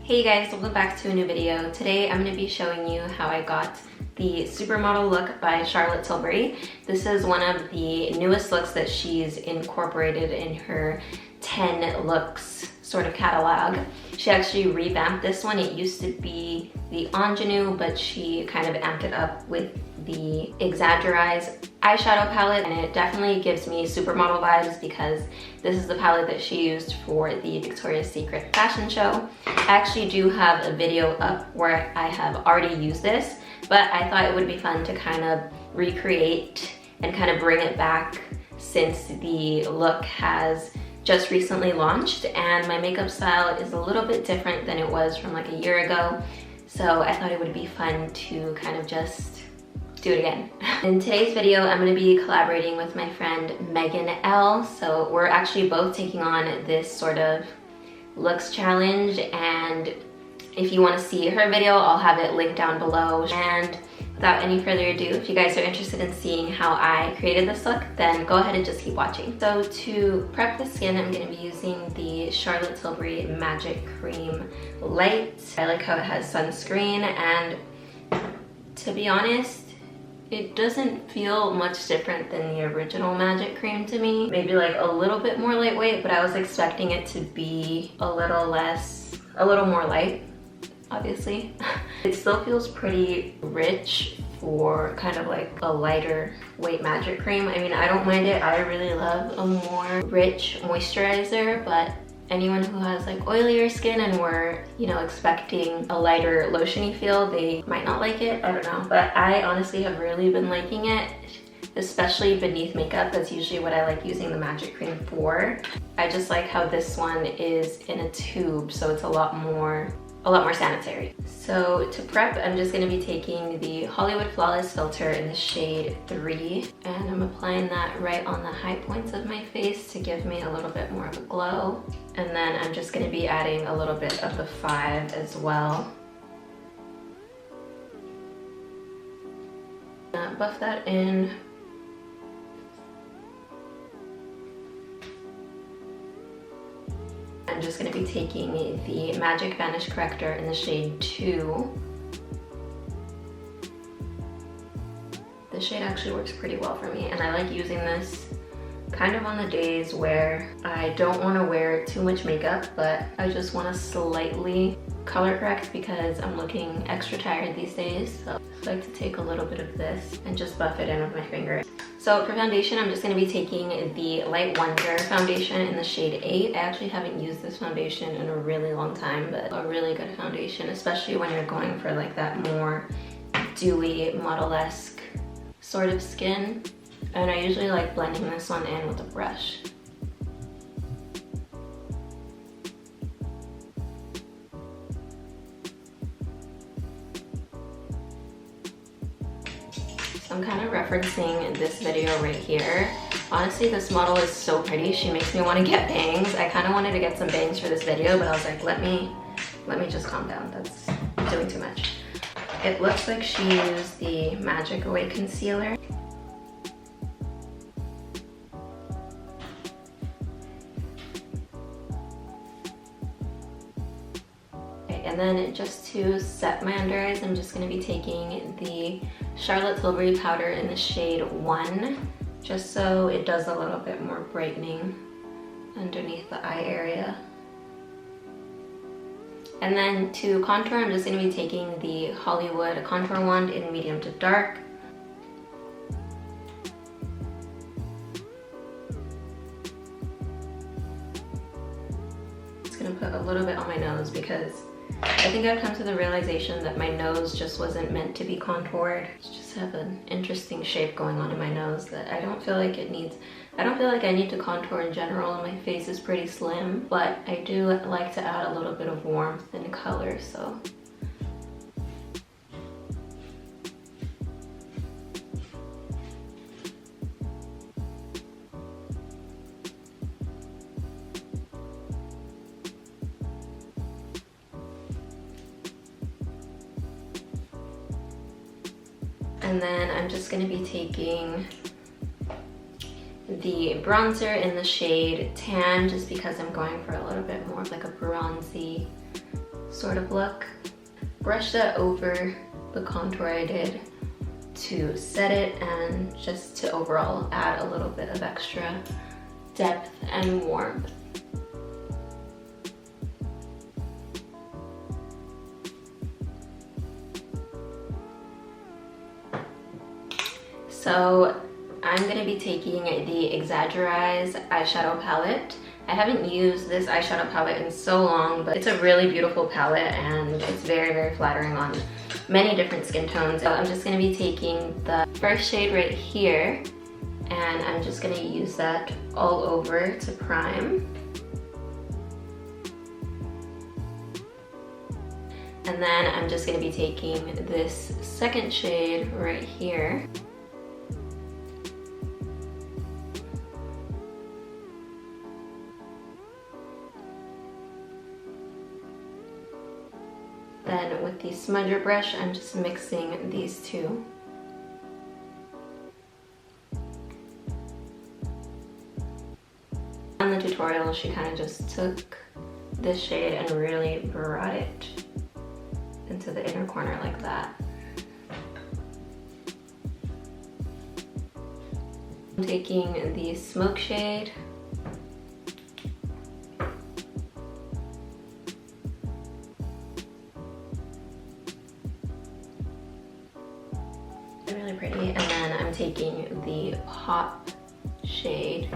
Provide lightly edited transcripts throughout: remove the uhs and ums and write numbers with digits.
Hey guys, welcome back to a new video. Today I'm going to be showing you how I got the Supermodel look by Charlotte Tilbury. This is one of the newest looks that she's incorporated in her 10 looks sort of catalog. She actually revamped this one. It used to be the ingenue, but she kind of amped it up with the Exaggereyes eyeshadow palette, and it definitely gives me Supermodel vibes because this is the palette that she used for the Victoria's Secret fashion show. I actually do have a video up where I have already used this, but I thought it would be fun to kind of recreate and kind of bring it back since the look has just recently launched and my makeup style is a little bit different than it was from like a year ago. So I thought it would be fun to kind of just do it again. In today's video, I'm going to be collaborating with my friend Megan L. So we're actually both taking on this sort of looks challenge, and if you want to see her video, I'll have it linked down below. And without any further ado, if you guys are interested in seeing how I created this look, then go ahead and just keep watching. So to prep the skin, I'm going to be using the Charlotte Tilbury Magic Cream Light. I like how it has sunscreen, and to be honest, it doesn't feel much different than the original Magic Cream to me. Maybe like a little bit more lightweight, but I was expecting it to be a little more light, obviously. It still feels pretty rich for kind of like a lighter weight Magic Cream. I mean, I don't mind it. I really love a more rich moisturizer, but anyone who has like oilier skin and were, you know, expecting a lighter lotiony feel, they might not like it. I don't know, but I honestly have really been liking it, especially beneath makeup. That's usually what I like using the Magic Cream for. I just like how this one is in a tube, so it's a lot more sanitary. So to prep, I'm just going to be taking the Hollywood Flawless filter in the shade 3, and I'm applying that right on the high points of my face to give me a little bit more of a glow. And then I'm just going to be adding a little bit of the 5 as well. Buff that in. I'm just going to be taking the Magic Vanish Corrector in the shade 2. This shade actually works pretty well for me, and I like using this kind of on the days where I don't want to wear too much makeup, but I just want to slightly color correct because I'm looking extra tired these days. So I like to take a little bit of this and just buff it in with my finger. So for foundation, I'm just going to be taking the Light Wonder foundation in the shade 8. I actually haven't used this foundation in a really long time, but a really good foundation, especially when you're going for like that more dewy, model-esque sort of skin. And I usually like blending this one in with a brush. I'm kind of referencing this video right here. Honestly, this model is so pretty. She makes me want to get bangs. I kind of wanted to get some bangs for this video, but I was like, let me just calm down. That's doing too much. It looks like she used the Magic Away concealer. And then just to set my under eyes, I'm just going to be taking the Charlotte Tilbury powder in the shade 1, just so it does a little bit more brightening underneath the eye area. And then to contour, I'm just going to be taking the Hollywood contour wand in medium to dark. Just going to put a little bit on my nose because I think I've come to the realization that my nose just wasn't meant to be contoured. I just have an interesting shape going on in my nose that I don't feel like it needs. I don't feel like I need to contour in general. My face is pretty slim, but I do like to add a little bit of warmth and color, so. And then I'm just going to be taking the bronzer in the shade Tan, just because I'm going for a little bit more of like a bronzy sort of look. Brush that over the contour I did to set it and just to overall add a little bit of extra depth and warmth. So I'm going to be taking the Exaggereyes eyeshadow palette. I haven't used this eyeshadow palette in so long, but it's a really beautiful palette and it's very, very flattering on many different skin tones. So I'm just going to be taking the first shade right here and I'm just going to use that all over to prime. And then I'm just going to be taking this second shade right here. Then with the smudger brush, I'm just mixing these two. On the tutorial, she kind of just took this shade and really brought it into the inner corner like that. I'm taking the smoke shade. Really pretty. And then I'm taking the pop shade.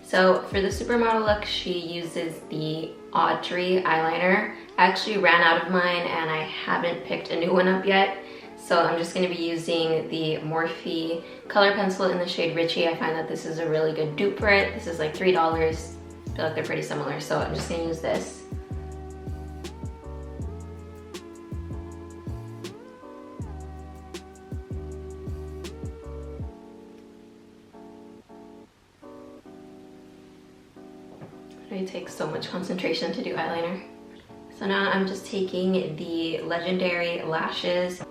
So for the Supermodel look, she uses the Audrey eyeliner. I actually ran out of mine and I haven't picked a new one up yet. So I'm just going to be using the Morphe color pencil in the shade Richie. I find that this is a really good dupe for it. This is like $3. I feel like they're pretty similar, so I'm just going to use this. It takes so much concentration to do eyeliner. So now I'm just taking the Legendary lashes.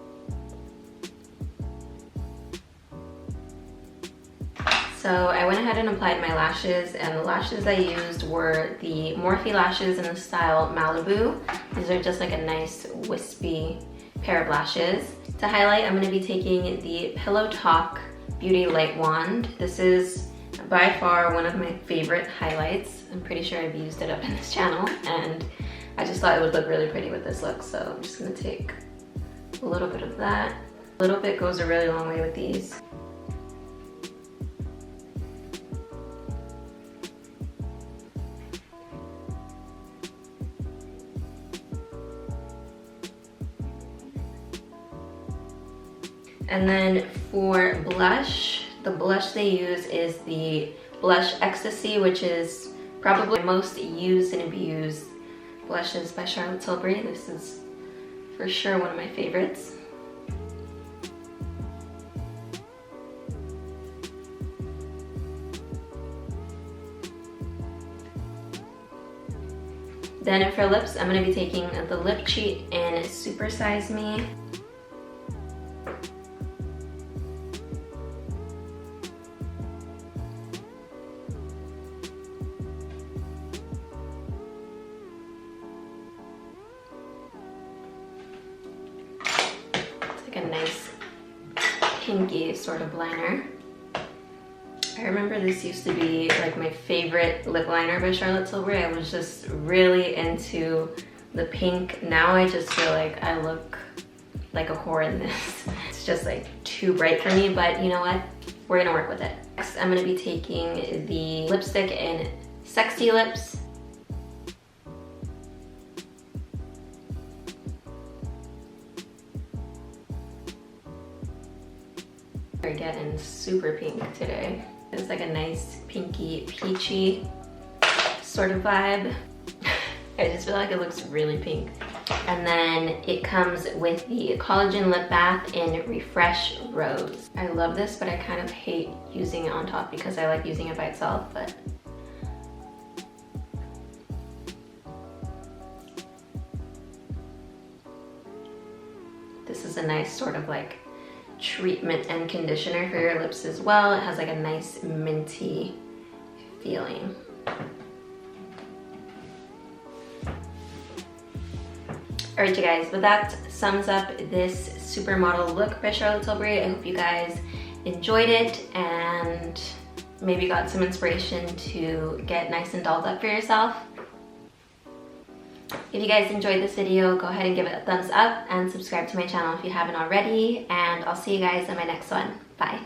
So I went ahead and applied my lashes, and the lashes I used were the Morphe lashes in the style Malibu. These are just like a nice wispy pair of lashes. To highlight, I'm going to be taking the Pillow Talk Beauty Light Wand. This is by far one of my favorite highlights. I'm pretty sure I've used it up in this channel, and I just thought it would look really pretty with this look, so I'm just going to take a little bit of that. A little bit goes a really long way with these. And then for blush, the blush they use is the blush Ecstasy, which is probably my most used and abused blushes by Charlotte Tilbury. This is for sure one of my favorites. Then for lips, I'm going to be taking the Lip Cheat in Supersize Me. Like a nice pinky sort of liner. I remember this used to be like my favorite lip liner by Charlotte Tilbury. I was just really into the pink. Now I just feel like I look like a whore in this. It's just like too bright for me, but you know what? We're gonna work with it. Next, I'm gonna be taking the lipstick in Sexy Lips. We're getting super pink today. It's like a nice pinky peachy sort of vibe. I just feel like it looks really pink. And then it comes with the Collagen Lip Bath in Refresh Rose. I love this, but I kind of hate using it on top because I like using it by itself, but this is a nice sort of like treatment and conditioner for your lips as well. It has like a nice minty feeling. Alright you guys, but that sums up this Supermodel look by Charlotte Tilbury. I hope you guys enjoyed it and maybe got some inspiration to get nice and dolled up for yourself. If you guys enjoyed this video, go ahead and give it a thumbs up and subscribe to my channel if you haven't already, and I'll see you guys in my next one. Bye.